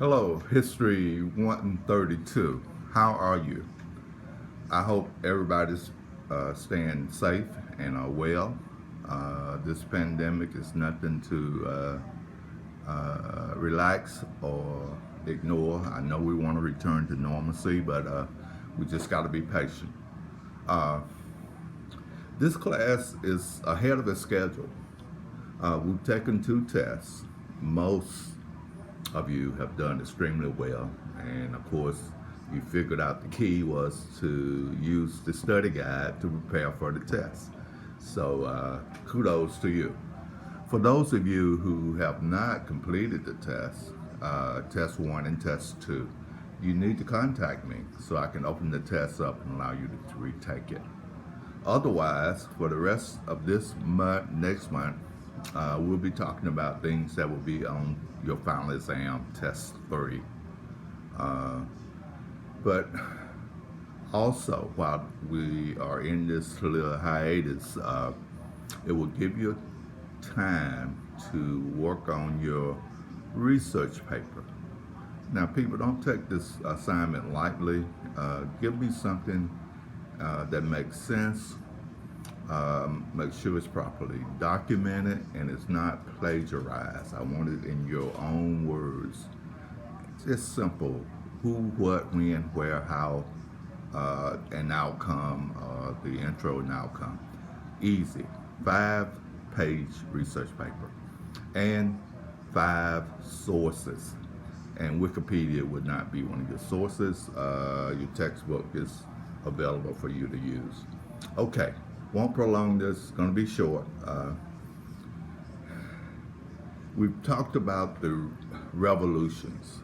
Hello, History 132. How are you? I hope everybody's staying safe and well. This pandemic is nothing to relax or ignore. I know we want to return to normalcy, but we just got to be patient. Uh, this class is ahead of its schedule. We've taken two tests. Most of you have done extremely well. And of course, you figured out the key was to use the study guide to prepare for the test. So kudos to you. For those of you who have not completed the test, test one and test two, you need to contact me so I can open the test up and allow you to retake it. Otherwise, for the rest of this month, next month, we'll be talking about things that will be on your final exam, test three. Uh, but also, while we are in this little hiatus, it will give you time to work on your research paper. Now, people, don't take this assignment lightly. Give me something that makes sense. Make sure it's properly documented and it's not plagiarized. I want it in your own words. It's simple: who, what, when, where, how, and outcome, the intro and outcome. Easy. 5-page research paper and 5 sources. And Wikipedia would not be one of your sources. Your textbook is available for you to use. Okay, won't prolong this. It's going to be short. We've talked about the revolutions,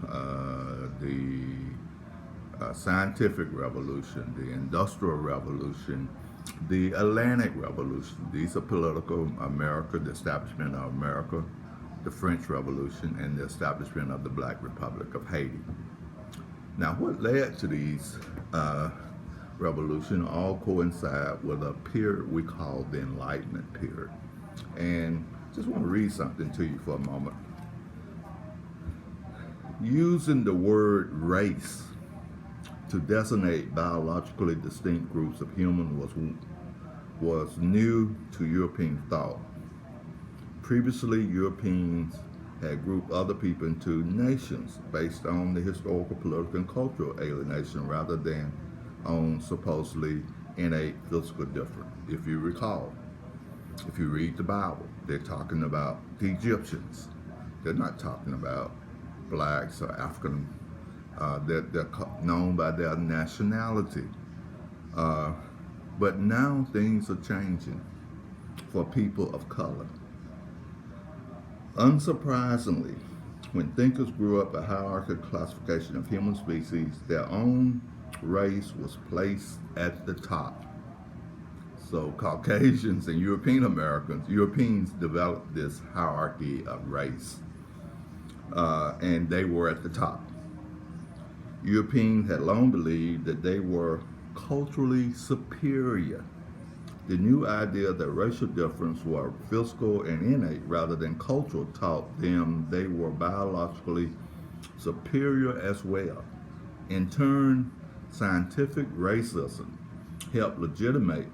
the scientific revolution, the industrial revolution, the Atlantic Revolution. These are political America, the establishment of America, the French Revolution, and the establishment of the Black Republic of Haiti. Now, what led to these revolution all coincide with a period we call the Enlightenment period. And just want to read something to you for a moment. Using the word race to designate biologically distinct groups of humans was new to European thought. Previously, Europeans had grouped other people into nations based on the historical, political, and cultural alienation rather than on supposedly innate physical difference. If you recall, if you read the Bible, they're talking about the Egyptians. They're not talking about blacks or African. They're known by their nationality. But now things are changing for people of color. Unsurprisingly, when thinkers grew up a hierarchical classification of human species, their own race was placed at the top. So Caucasians and Europeans developed this hierarchy of race, and they were at the top. Europeans had long believed that they were culturally superior. The new idea that racial differences were physical and innate rather than cultural taught them they were biologically superior as well. In turn, scientific racism helped legitimate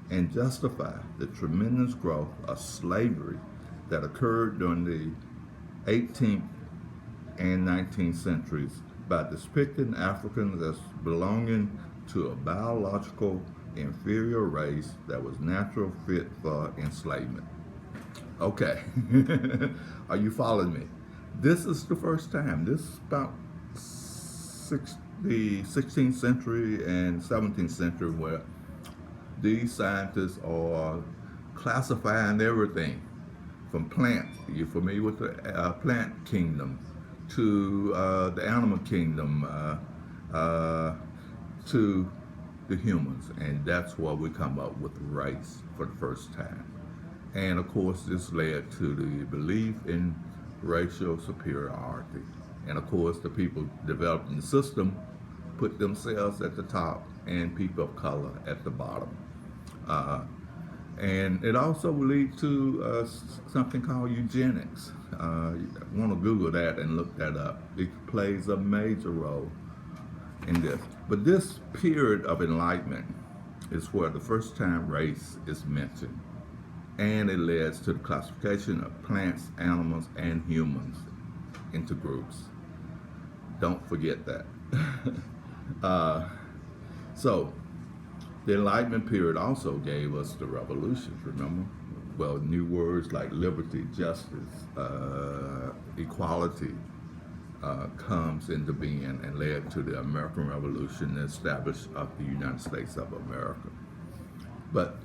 and justify the tremendous growth of slavery that occurred during the 18th and 19th centuries by depicting Africans as belonging to a biological inferior race that was natural fit for enslavement. Okay, are you following me? This is the first time. This is about the 16th century and 17th century where these scientists are classifying everything from plants. You're familiar with the plant kingdom to the animal kingdom to the humans, and that's why we come up with race for the first time. And of course, this led to the belief in racial superiority. And of course, the people developing the system put themselves at the top and people of color at the bottom. Uh, And it also will lead to something called eugenics. You want to Google that and look that up. It plays a major role in this. But this period of enlightenment is where the first time race is mentioned. And it leads to the classification of plants, animals, and humans into groups. Don't forget that. So, the Enlightenment period also gave us the revolutions, remember? Well, new words like liberty, justice, equality comes into being and led to the American Revolution and established of the United States of America. But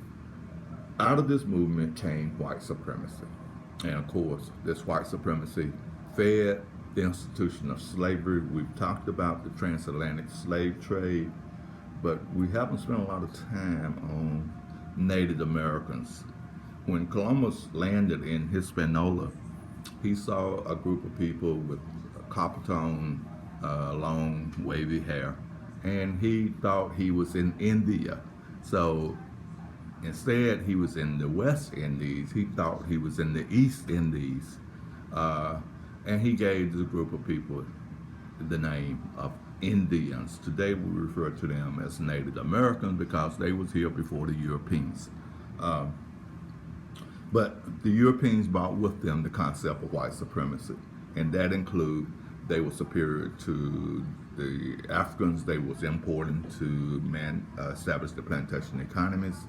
out of this movement came white supremacy. And of course, this white supremacy fed the institution of slavery. We've talked about the transatlantic slave trade, but we haven't spent a lot of time on Native Americans. When Columbus landed in Hispaniola, he saw a group of people with copper tone, long, wavy hair, and he thought he was in India. So instead, he was in the West Indies. He thought he was in the East Indies. And he gave this group of people the name of Indians. Today we refer to them as Native Americans because they was here before the Europeans. But the Europeans brought with them the concept of white supremacy, and that include they were superior to the Africans. They was important to establish the plantation economies,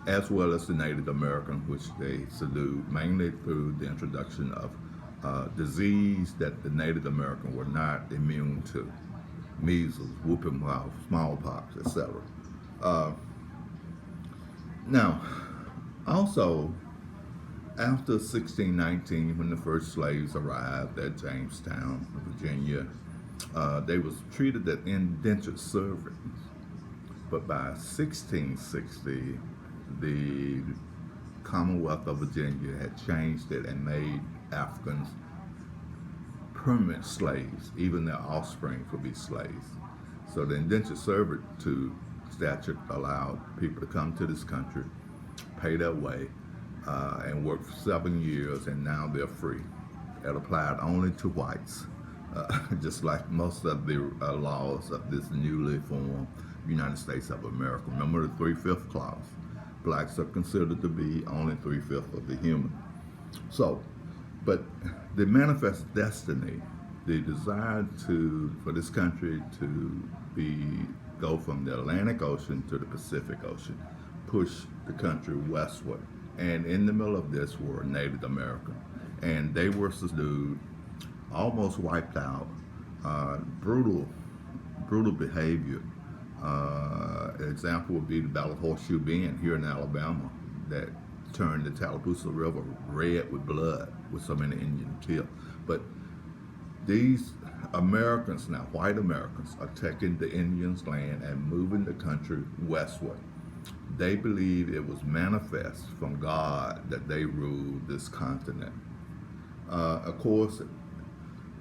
as well as the Native American, which they subdued mainly through the introduction of disease that the Native American were not immune to: measles, whooping cough, smallpox, etc. Now, also, after 1619, when the first slaves arrived at Jamestown, Virginia, they was treated as indentured servants. But by 1660, the Commonwealth of Virginia had changed it and made Africans permanent slaves. Even their offspring could be slaves. So the indentured servitude statute allowed people to come to this country, pay their way, and work for 7 years, and now they're free. It applied only to whites, just like most of the laws of this newly formed United States of America. Remember the 3/5 clause. Blacks are considered to be only 3/5 of the human. So, but the manifest destiny, the desire for this country to go from the Atlantic Ocean to the Pacific Ocean, push the country westward. And in the middle of this were Native American, and they were subdued, almost wiped out, brutal behavior. Example would be the Battle of Horseshoe Bend here in Alabama that turned the Tallapoosa River red with blood, with so many Indians killed. But these Americans now, white Americans, are taking the Indians' land and moving the country westward. They believe it was manifest from God that they ruled this continent. Of course,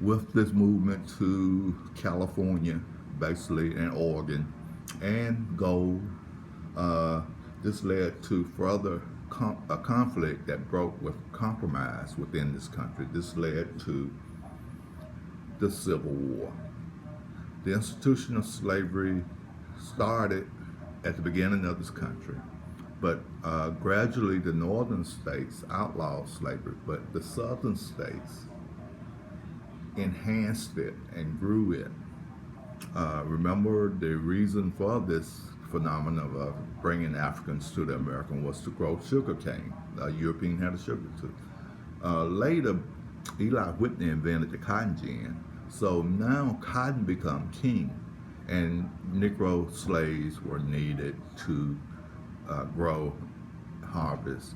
with this movement to California, basically, and Oregon, and gold, this led to further a conflict that broke with compromise within this country. This led to the Civil War. The institution of slavery started at the beginning of this country, but gradually the northern states outlawed slavery, but the southern states enhanced it and grew it. Remember, the reason for this phenomenon of bringing Africans to the American was to grow sugar cane. European had a sugar too. Later, Eli Whitney invented the cotton gin. So now cotton became king, and Negro slaves were needed to harvest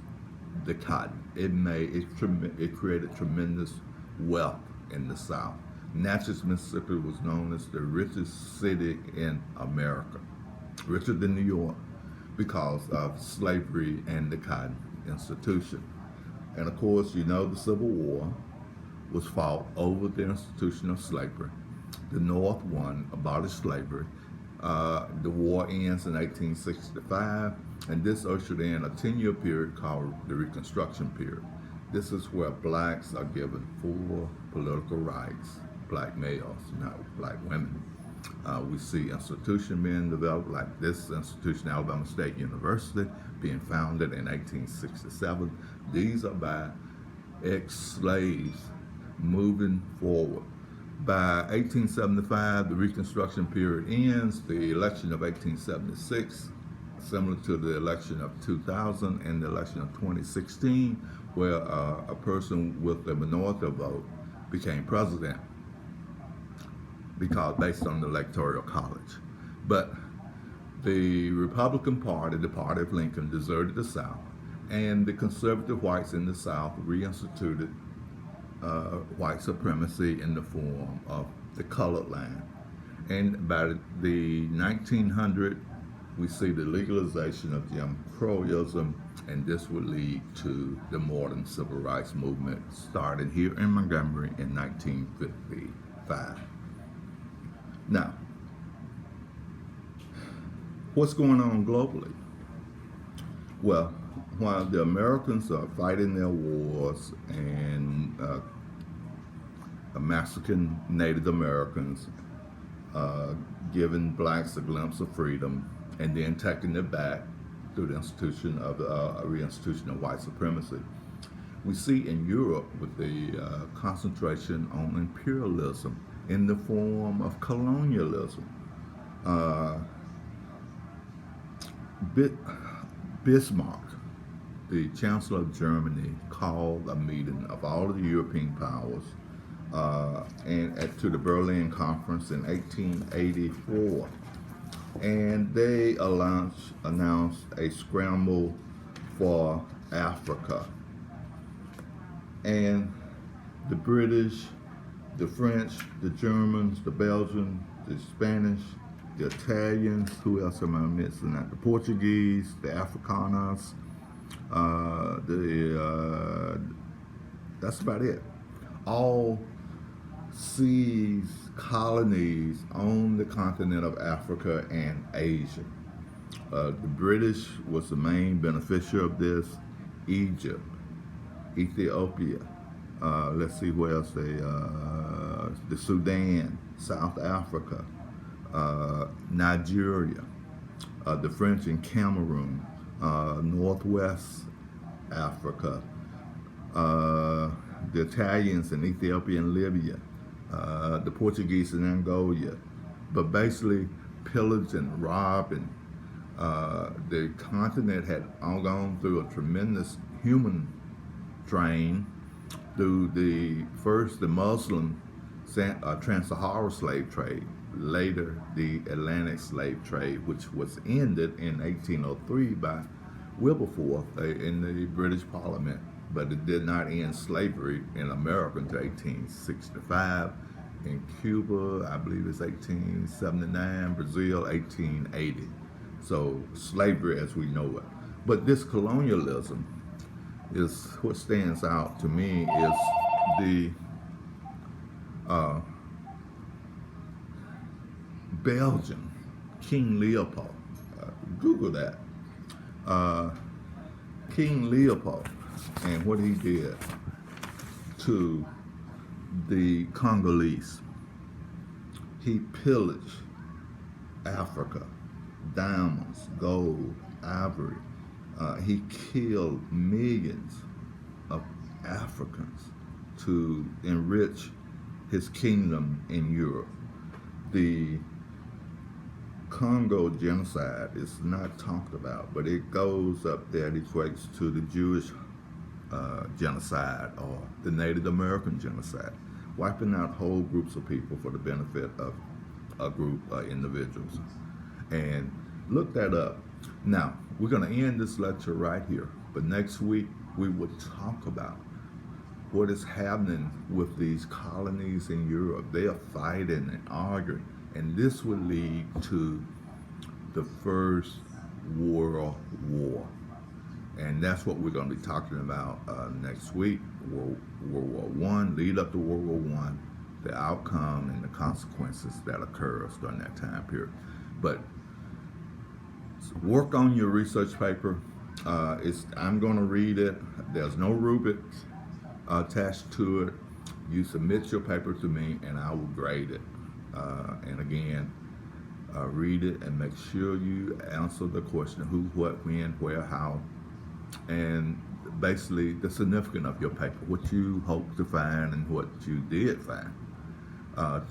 the cotton. It created tremendous wealth in the South. Natchez, Mississippi was known as the richest city in America, richer than New York, because of slavery and the cotton institution. And of course, you know, the Civil War was fought over the institution of slavery. The North won, abolished slavery. The war ends in 1865, And this ushered in a 10-year period called the Reconstruction period. This is where blacks are given full political rights, black males, not black women. We see institutions being developed, like this institution, Alabama State University, being founded in 1867. These are by ex-slaves moving forward. By 1875, the Reconstruction period ends. The election of 1876, similar to the election of 2000 and the election of 2016, where a person with a minority vote became president, because based on the Electoral College. But the Republican Party, the party of Lincoln, deserted the South, and the conservative whites in the South reinstituted white supremacy in the form of the colored line. And by the 1900, we see the legalization of Jim Crowism, and this would lead to the modern civil rights movement starting here in Montgomery in 1955. Now, what's going on globally? Well, while the Americans are fighting their wars and massacring Native Americans, giving blacks a glimpse of freedom, and then taking it back through the institution of reinstitution of white supremacy, we see in Europe with the concentration on imperialism in the form of colonialism. Bismarck, the Chancellor of Germany, called a meeting of all of the European powers to the Berlin Conference in 1884. And they announced a scramble for Africa. And the British, the French, the Germans, the Belgians, the Spanish, the Italians, who else am I missing? The Portuguese, the Afrikaners, that's about it. All seized colonies on the continent of Africa and Asia. The British was the main beneficiary of this. Egypt, Ethiopia, let's see where else the Sudan, South Africa, Nigeria, the French in Cameroon, Northwest Africa, the Italians in Ethiopia and Libya, the Portuguese in Angola, but basically pillaged and robbed, and the continent had gone through a tremendous human drain through the Muslim trans-Saharan slave trade, later the Atlantic slave trade, which was ended in 1803 by Wilberforce in the British Parliament, but it did not end slavery in America until 1865. In Cuba, I believe it's 1879, Brazil, 1880. So slavery as we know it. But this colonialism is what stands out to me is the Belgian King Leopold. Google that. King Leopold and what he did to the Congolese. He pillaged Africa, diamonds, gold, ivory. He killed millions of Africans to enrich his kingdom in Europe. The Congo genocide is not talked about, but it goes up there. It equates to the Jewish genocide or the Native American genocide, wiping out whole groups of people for the benefit of a group of individuals. And look that up. Now, we're going to end this lecture right here, but next week we will talk about what is happening with these colonies in Europe. They are fighting and arguing, and this will lead to the First World War. And that's what we're going to be talking about next week. World War I, lead up to World War I, the outcome and the consequences that occurs during that time period. But Work on your research paper. I'm going to read it. There's no rubrics attached to it. You submit your paper to me, and I will grade it. And again, read it and make sure you answer the question: who, what, when, where, how, and basically the significance of your paper, what you hope to find and what you did find.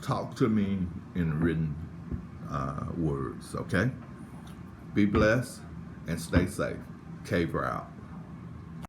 Talk to me in written words, okay? Be blessed and stay safe. Caver out.